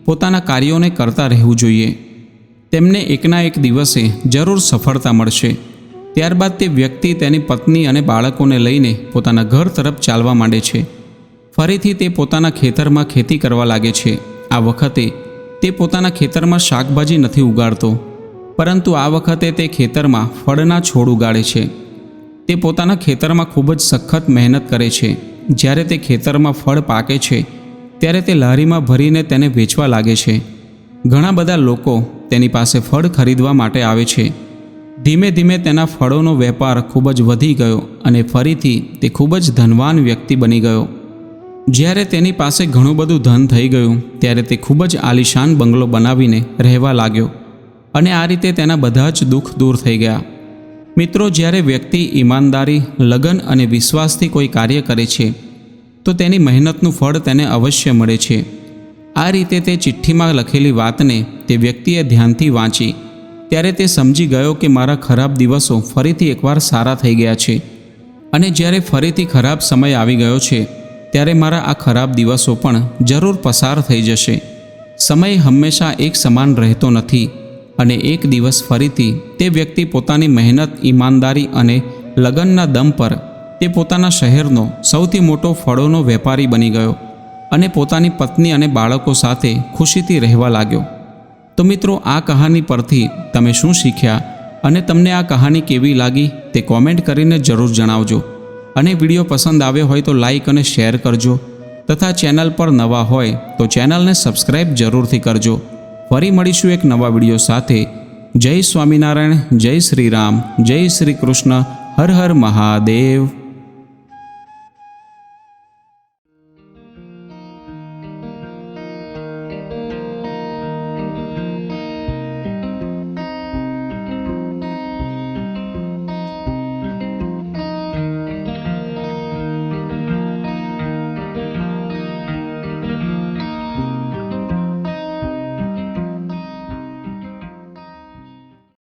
S1: પોતાના કાર્યોને કરતા રહેવું જોઈએ. તેમને એકના એક દિવસે જરૂર સફળતા મળશે. ત્યારબાદ તે વ્યક્તિ તેની પત્ની અને બાળકોને લઈને પોતાના ઘર તરફ ચાલવા માંડે છે. ફરીથી તે પોતાના ખેતરમાં ખેતી કરવા લાગે છે. આ વખતે તે પોતાના ખેતરમાં શાકભાજી નથી ઉગાડતો, પરંતુ આ વખતે તે ખેતરમાં ફળના છોડ ઉગાડે છે. તે પોતાના ખેતરમાં ખૂબ જ સખત મહેનત કરે છે. જ્યારે તે ખેતરમાં ફળ પાકે છે ત્યારે તે લારીમાં ભરીને તેને વેચવા લાગે છે. ઘણા બધા લોકો તેની પાસે ફળ ખરીદવા માટે આવે છે. ધીમે ધીમે તેના ફળોનો વેપાર ખૂબ જ વધી ગયો અને ફરીથી તે ખૂબ જ ધનવાન વ્યક્તિ બની ગયો. જ્યારે તેની પાસે ઘણું બધું ધન થઈ ગયું ત્યારે તે ખૂબ જ આલીશાન બંગલો બનાવીને રહેવા લાગ્યો, અને આ રીતે તેના બધા જ દુઃખ દૂર થઈ ગયા. મિત્રો, જ્યારે વ્યક્તિ ઈમાનદારી, લગન અને વિશ્વાસથી કોઈ કાર્ય કરે છે તો તેની મહેનતનું ફળ તેને અવશ્ય મળે છે. આ રીતે તે ચિઠ્ઠીમાં લખેલી વાતને તે વ્યક્તિએ ધ્યાનથી વાંચી ત્યારે તે સમજી ગયો કે મારા ખરાબ દિવસો ફરીથી એકવાર સારા થઈ ગયા છે, અને જ્યારે ફરીથી ખરાબ સમય આવી ગયો છે ત્યારે મારા આ ખરાબ દિવસો પણ જરૂર પસાર થઈ જશે. સમય હંમેશા એક સમાન રહેતો નથી, અને એક દિવસ ફરીથી તે વ્યક્તિ પોતાની મહેનત, ઈમાનદારી અને લગનના દમ પર તે પોતાના શહેરનો સૌથી મોટો ફળોનો વેપારી બની ગયો અને પોતાની પત્ની અને બાળકો સાથે ખુશીથી રહેવા લાગ્યો. તો મિત્રો, આ કહાની પરથી તમે શું શીખ્યા અને તમને આ કહાની કેવી લાગી તે કોમેન્ટ કરીને જરૂર જણાવજો. અને વિડીયો પસંદ આવ્યો હોય તો લાઈક અને શેર કરજો, તથા ચેનલ પર નવા હોય તો ચેનલને સબસ્ક્રાઈબ જરૂરથી કરજો. ફરી મળીશું એક નવા વિડીયો સાથે. જય સ્વામિનારાયણ, જય શ્રી રામ, જય શ્રી કૃષ્ણ, હર હર મહાદેવ.